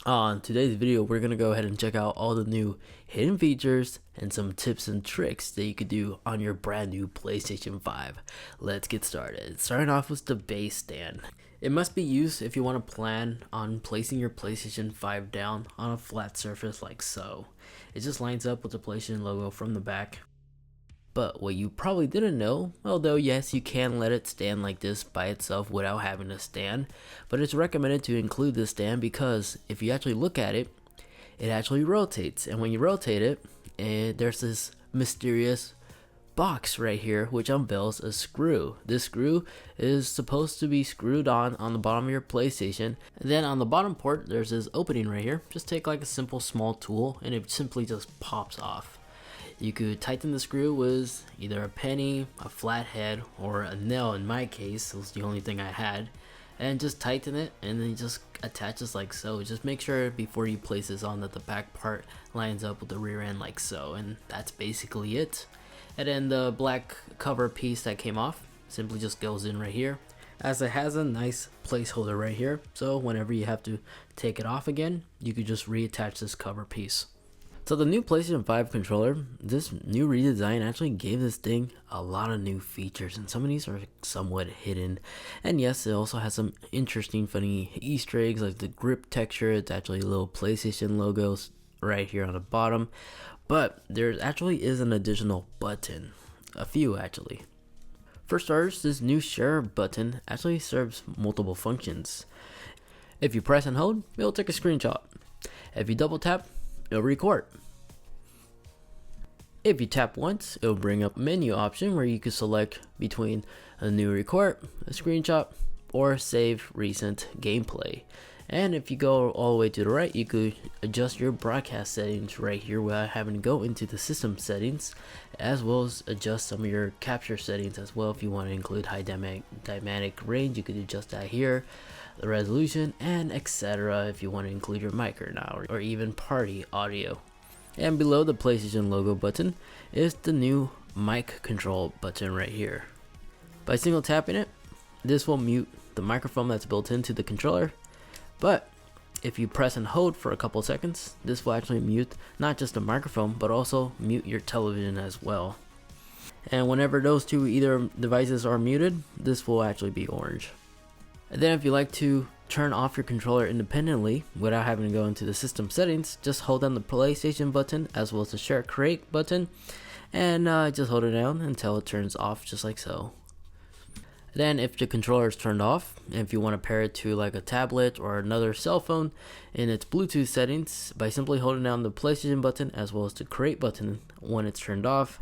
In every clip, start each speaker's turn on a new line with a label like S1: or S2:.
S1: On today's video, we're going to go ahead and check out all the new hidden features and some tips and tricks that you could do on your brand new PlayStation 5. Let's get started. Starting off with the base stand. It must be used if you want to plan on placing your PlayStation 5 down on a flat surface like so. It just lines up with the PlayStation logo from the back. But what you probably didn't know, although yes, you can let it stand like this by itself without having a stand, but it's recommended to include this stand because if you actually look at it, it actually rotates. And when you rotate it, there's this mysterious box right here which unveils a screw. This screw is supposed to be screwed on the bottom of your PlayStation. And then on the bottom port, there's this opening right here. Just take like a simple small tool and it simply just pops off. You could tighten the screw with either a penny, a flathead, or a nail. In my case, it was the only thing I had. And just tighten it and then you just attach this like so. Just make sure before you place this on that the back part lines up with the rear end like so. And that's basically it. And then the black cover piece that came off simply just goes in right here, as it has a nice placeholder right here. So whenever you have to take it off again, you could just reattach this cover piece. So the new PlayStation 5 controller, this new redesign actually gave this thing a lot of new features, and some of these are somewhat hidden. And yes, it also has some interesting funny Easter eggs like the grip texture. It's actually little PlayStation logos right here on the bottom. But there actually is an additional button, a few actually. For starters, this new share button actually serves multiple functions. If you press and hold, it'll take a screenshot. If you double tap, it'll record. If you tap once, it'll bring up a menu option where you can select between a new record, a screenshot, or save recent gameplay. And if you go all the way to the right, you could adjust your broadcast settings right here without having to go into the system settings, as well as adjust some of your capture settings as well. If you want to include high dynamic range, you could adjust that here, the resolution, and etc. if you want to include your mic or not, or even party audio. And below the PlayStation logo button is the new mic control button right here. By single tapping it, this will mute the microphone that's built into the controller. But if you press and hold for a couple seconds, this will actually mute not just the microphone, but also mute your television as well. And whenever those two either devices are muted, this will actually be orange. And then if you like to turn off your controller independently without having to go into the system settings, just hold down the PlayStation button as well as the share create button, and just hold it down until it turns off just like so. Then if the controller is turned off, and if you want to pair it to like a tablet or another cell phone in its Bluetooth settings, by simply holding down the PlayStation button as well as the create button when it's turned off,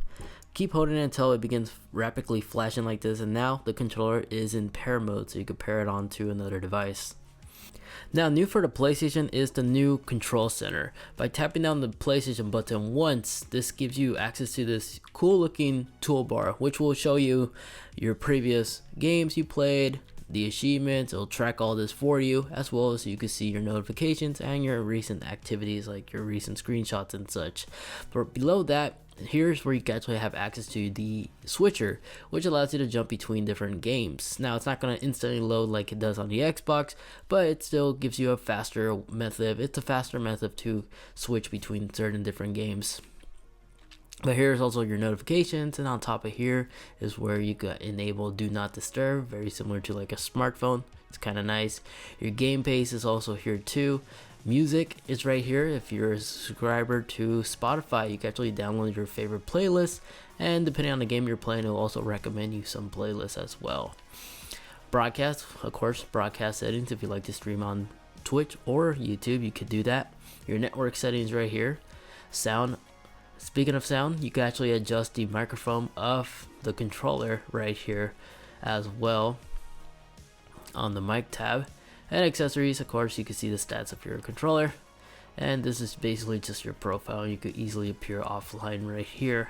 S1: keep holding it until it begins rapidly flashing like this, and now the controller is in pair mode, so you can pair it on to another device. Now, new for the PlayStation is the new control center. By tapping down the PlayStation button once, this gives you access to this cool looking toolbar, which will show you your previous games you played, the achievements. It'll track all this for you, as well as you can see your notifications and your recent activities like your recent screenshots and such. But below that, here's where you can actually have access to the switcher, which allows you to jump between different games. Now, it's not going to instantly load like it does on the Xbox, but it still gives you a faster method. It's a faster method to switch between certain different games. But here's also your notifications, and on top of here is where you can enable do not disturb, very similar to like a smartphone. It's kind of nice. Your game pace is also here too. Music is right here. If you're a subscriber to Spotify, you can actually download your favorite playlists, and depending on the game you're playing, it'll also recommend you some playlists as well. Broadcast, of course, broadcast settings. If you like to stream on Twitch or YouTube, you could do that. Your network settings right here. Sound. Speaking of sound, you can actually adjust the microphone of the controller right here as well on the mic tab. And accessories, of course, you can see the stats of your controller, and this is basically just your profile. You could easily appear offline right here.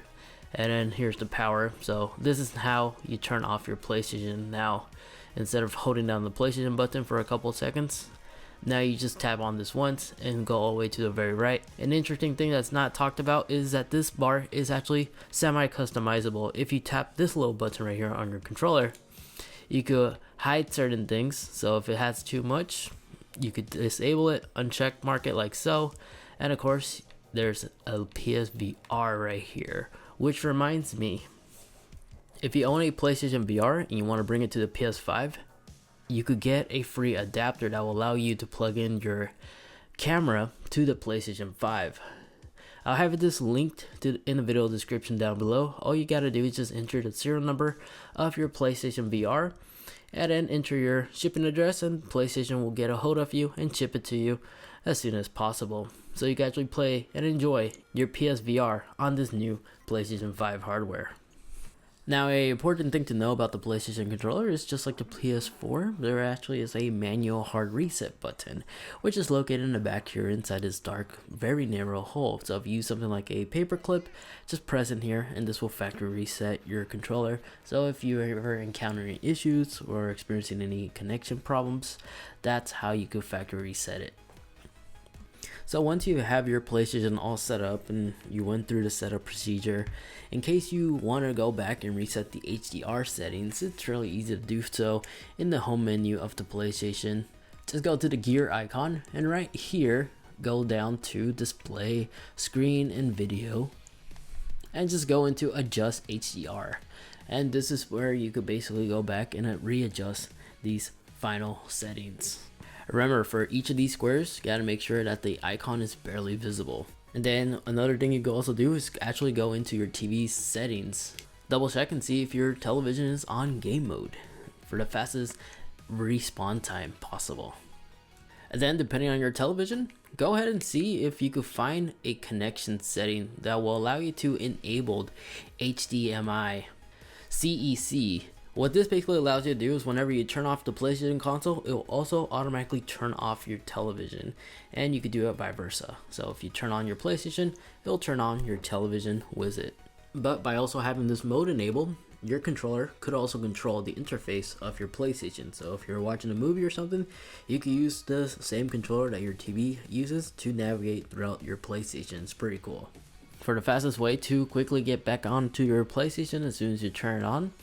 S1: And then here's the power. So this is how you turn off your PlayStation. Now, instead of holding down the PlayStation button for a couple seconds, now you just tap on this once and go all the way to the very right. An interesting thing that's not talked about is that this bar is actually semi-customizable. If you tap this little button right here on your controller, you could hide certain things. So if it has too much, You could disable it, uncheck mark it like so, and of course there's a PSVR right here, which reminds me, if you own a PlayStation VR and you want to bring it to the PS5, you could get a free adapter that will allow you to plug in your camera to the PlayStation 5. I'll have this linked in the video description down below. All you gotta do is just enter the serial number of your PlayStation VR and then enter your shipping address, and PlayStation will get a hold of you and ship it to you as soon as possible, so you can actually play and enjoy your PSVR on this new PlayStation 5 hardware. Now, a important thing to know about the PlayStation controller is, just like the PS4, there actually is a manual hard reset button, which is located in the back here inside this dark, very narrow hole. So if you use something like a paper clip, just press in here and this will factory reset your controller. So if you ever encounter any issues or experiencing any connection problems, that's how you could factory reset it. So once you have your PlayStation all set up and you went through the setup procedure, in case you want to go back and reset the HDR settings, it's really easy to do so in the home menu of the PlayStation. Just go to the gear icon and right here, go down to display, screen and video, and just go into adjust HDR. And this is where you could basically go back and readjust these final settings. Remember, for each of these squares, you gotta make sure that the icon is barely visible. And then another thing you can also do is actually go into your TV settings. Double check and see if your television is on game mode for the fastest respawn time possible. And then depending on your television, go ahead and see if you could find a connection setting that will allow you to enable HDMI CEC. What this basically allows you to do is whenever you turn off the PlayStation console, it will also automatically turn off your television, and you could do it vice versa. So if you turn on your PlayStation, it'll turn on your television with it. But by also having this mode enabled, your controller could also control the interface of your PlayStation. So if you're watching a movie or something, you can use the same controller that your TV uses to navigate throughout your PlayStation. It's pretty cool. For the fastest way to quickly get back onto your PlayStation as soon as you turn it on,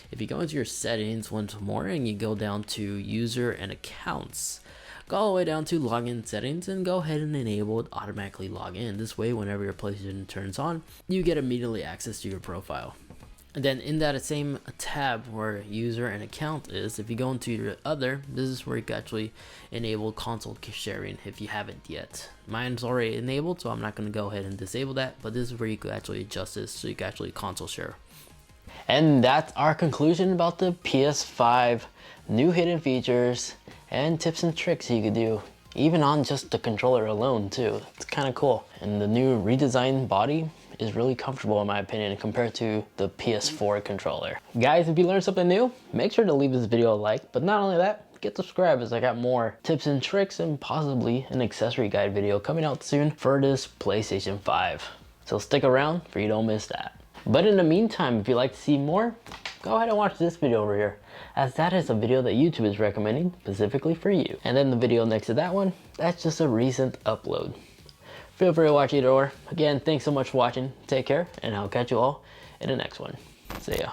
S1: if you go into your settings once more and you go down to user and accounts, go all the way down to login settings and go ahead and enable automatically log in. This way, whenever your PlayStation turns on, you get immediately access to your profile. And then in that same tab where user and account is, if you go into your other, this is where you can actually enable console sharing if you haven't yet. Mine's already enabled, so I'm not going to go ahead and disable that, but this is where you could actually adjust this so you can actually console share. And that's our conclusion about the PS5 new hidden features and tips and tricks you could do, even on just the controller alone too. It's kind of cool. And the new redesigned body is really comfortable in my opinion compared to the PS4 controller. Guys, if you learned something new, make sure to leave this video a like, but not only that, get subscribed as I got more tips and tricks and possibly an accessory guide video coming out soon for this PlayStation 5. So stick around for you don't miss that. But in the meantime, if you'd like to see more, go ahead and watch this video over here, as that is a video that YouTube is recommending specifically for you. And then the video next to that one, that's just a recent upload. Feel free to watch either or. Again, thanks so much for watching. Take care, and I'll catch you all in the next one. See ya.